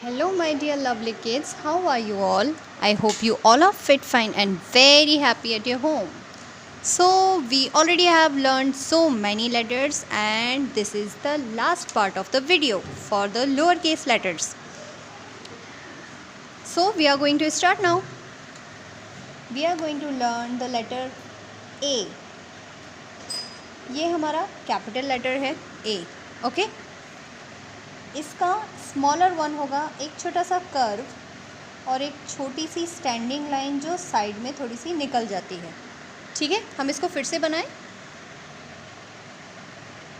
Hello, my dear lovely kids. How are you all? I hope you all are fit, fine, and very happy at your home. So, we already have learned so many letters, and this is the last part of the video for the lowercase letters. So, we are going to start now. We are going to learn the letter A. ये हमारा capital letter है A. Okay इसका smaller one होगा एक छोटा सा curve और एक छोटी सी स्टैंडिंग लाइन जो साइड में थोड़ी सी निकल जाती है. ठीक है, हम इसको फिर से बनाएं.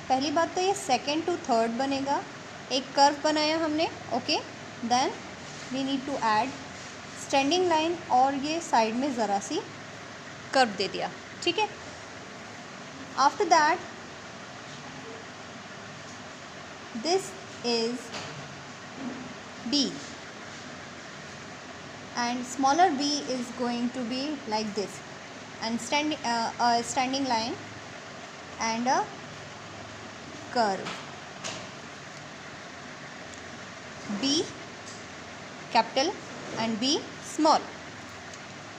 पहली बात तो ये सेकंड टू थर्ड बनेगा. एक कर्व बनाया हमने. Okay, then we need to add standing line और ये साइड में ज़रा सी कर्व दे दिया. ठीक है, after that this is B and smaller b is going to be like this and a standing line and a curve. B capital and B small.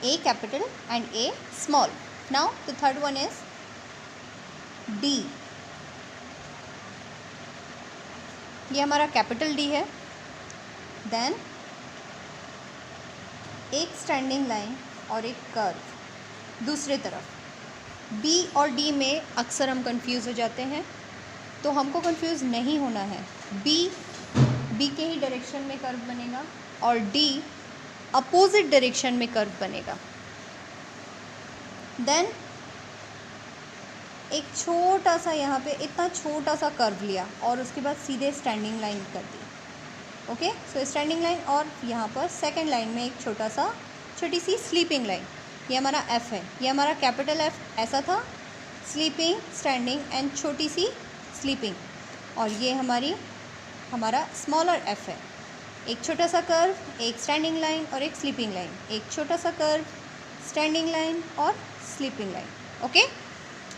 A capital and A small. Now the third one is D. ये हमारा capital D है. Then एक standing line और एक curve दूसरे तरफ. B और D में अक्सर हम कंफ्यूज हो जाते हैं, तो हमको कंफ्यूज नहीं होना है. बी के ही डायरेक्शन में कर्व बनेगा और डी अपोजिट डायरेक्शन में कर्व बनेगा. देन एक छोटा सा यहाँ पे इतना छोटा सा कर्व लिया और उसके बाद सीधे स्टैंडिंग लाइन कर दी. ओके, सो स्टैंडिंग लाइन और यहाँ पर सेकंड लाइन में एक छोटी सी स्लीपिंग लाइन. ये हमारा एफ है. ये हमारा कैपिटल एफ ऐसा था, स्लीपिंग, स्टैंडिंग एंड छोटी सी स्लीपिंग. और ये हमारा स्मॉलर एफ है. एक छोटा सा कर्व, एक स्टैंडिंग लाइन और एक स्लीपिंग लाइन. एक छोटा सा कर्व, स्टैंडिंग लाइन और sleeping line. Okay,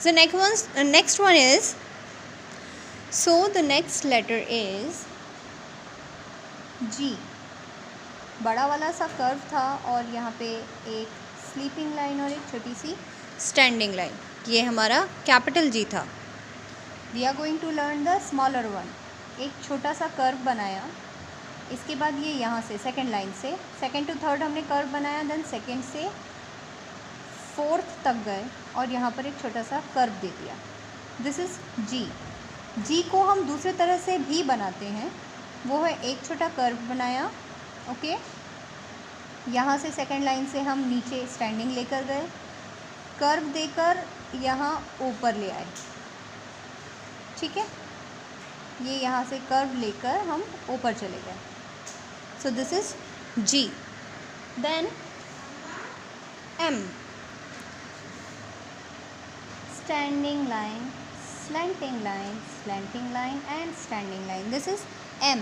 so next one is, so the next letter is G. बड़ा वाला सा कर्व था और यहाँ पे एक स्लीपिंग लाइन और एक छोटी सी स्टैंडिंग लाइन. ये हमारा कैपिटल G था. We are going to learn the smaller one. एक छोटा सा कर्व बनाया, इसके बाद ये यहाँ से सेकंड लाइन से सेकंड टू थर्ड हमने कर्व बनाया. देन सेकंड से फोर्थ तक गए और यहाँ पर एक छोटा सा कर्व दे दिया. दिस इज़ जी. जी को हम दूसरे तरह से भी बनाते हैं. वो है एक छोटा कर्व बनाया. ओके, यहाँ से सेकंड लाइन से हम नीचे स्टैंडिंग लेकर गए, कर्व देकर यहाँ ऊपर ले आए. ठीक है, ये यहाँ से कर्व लेकर हम ऊपर चले गए. So this is G. Then M. Standing line, slanting line and standing line. This is M.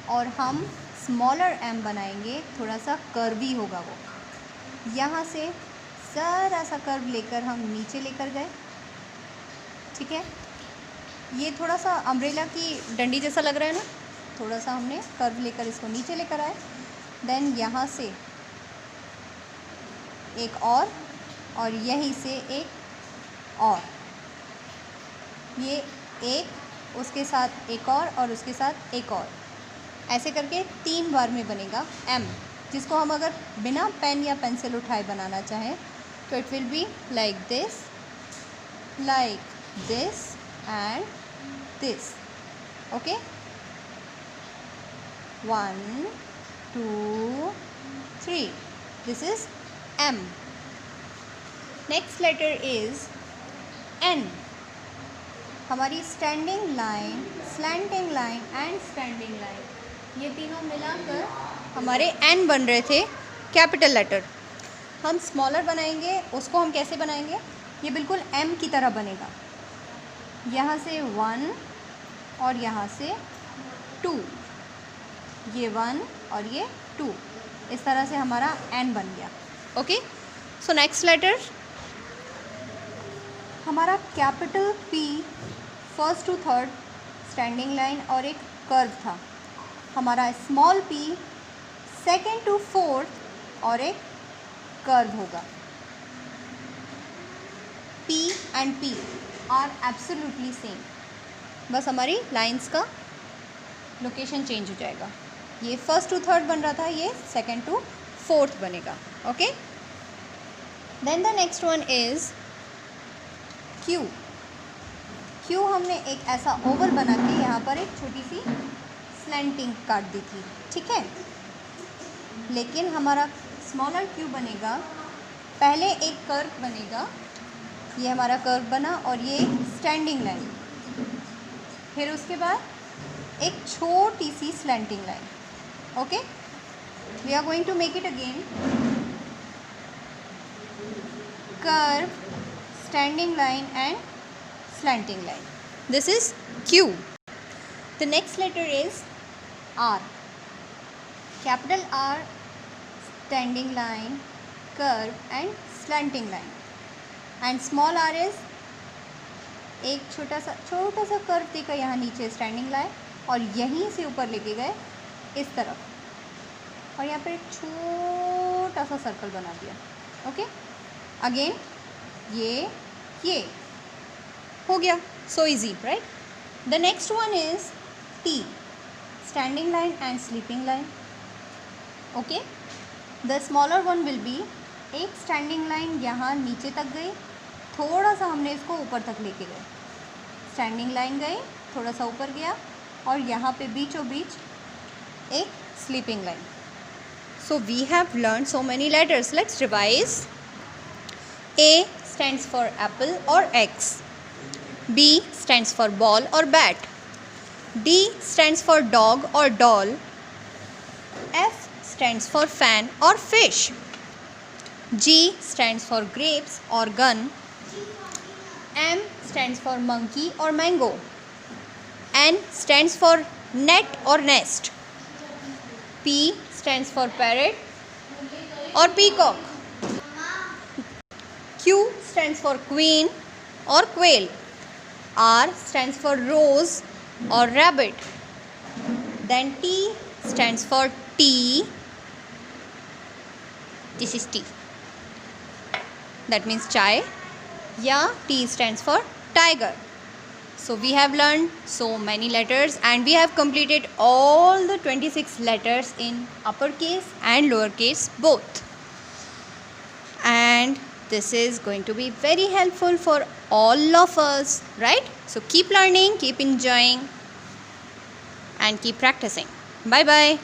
और हम स्मॉलर M बनाएंगे. थोड़ा सा कर्वी होगा वो. यहाँ से ज़रा सा कर्व लेकर हम नीचे लेकर गए. ठीक है, ये थोड़ा सा अम्ब्रेला की डंडी जैसा लग रहा है ना. थोड़ा सा हमने कर्व लेकर इसको नीचे लेकर आए. देन यहाँ से एक और यहीं से एक और, ये एक, उसके साथ एक और उसके साथ एक और, ऐसे करके 3 बार में बनेगा M. जिसको हम अगर बिना पेन या पेंसिल उठाए बनाना चाहें तो it will be like this and this. Okay, 1 2 3. This is M. Next letter is N. हमारी standing line, slanting line and standing line, ये तीनों मिलाकर हमारे N बन रहे थे कैपिटल लेटर. हम स्मॉलर बनाएंगे. उसको हम कैसे बनाएंगे? ये बिल्कुल M की तरह बनेगा. यहाँ से 1 और यहाँ से 2. ये 1 और ये 2. इस तरह से हमारा N बन गया. ओके, सो नेक्स्ट लेटर हमारा capital P, first to third standing line और एक कर्व था. हमारा small p second to fourth और एक कर्व होगा. p and p are absolutely same, बस हमारी लाइंस का लोकेशन चेंज हो जाएगा. ये फर्स्ट टू थर्ड बन रहा था, ये सेकेंड टू फोर्थ बनेगा. Okay, then the next one is Q. Q हमने एक ऐसा ओवल बना के यहाँ पर एक छोटी सी स्लैंटिंग काट दी थी, ठीक है. लेकिन हमारा स्मॉलर Q बनेगा, पहले एक कर्व बनेगा, ये हमारा कर्व बना और ये एक स्टैंडिंग लाइन, फिर उसके बाद एक छोटी सी slanting line. Okay, we are going to make it again. Curve, standing line and slanting line. This is Q. The next letter is R. Capital R, standing line, curve and slanting line. And small r is एक छोटा सा curve देकर यहाँ नीचे standing line और यहीं से ऊपर लेके गए इस तरफ और यहाँ पर एक छोटा सा सर्कल बना दिया. ओके, अगेन ये हो गया. So easy, right. The next one is T, standing line and sleeping line. Okay, the smaller one will be एक स्टैंडिंग लाइन यहाँ नीचे तक गई, थोड़ा सा हमने इसको ऊपर तक लेके गए, स्टैंडिंग लाइन गई, थोड़ा सा ऊपर गया और यहाँ पे बीचों बीच एक sleeping line. So we have learn so many letters. Let's revise. A stands for apple or X. B stands for ball or bat. D stands for dog or doll. F stands for fan or fish. G stands for grapes or gun. M stands for monkey or mango. N stands for net or nest. P stands for parrot or peacock. Q stands for queen or quail. R stands for rose or rabbit. Then T stands for tea. This is tea. That means chai. Yeah, T stands for tiger. So we have learned so many letters and we have completed all the 26 letters in uppercase and lowercase both. And this is going to be very helpful for all of us, right? So keep learning, keep enjoying and keep practicing. Bye bye.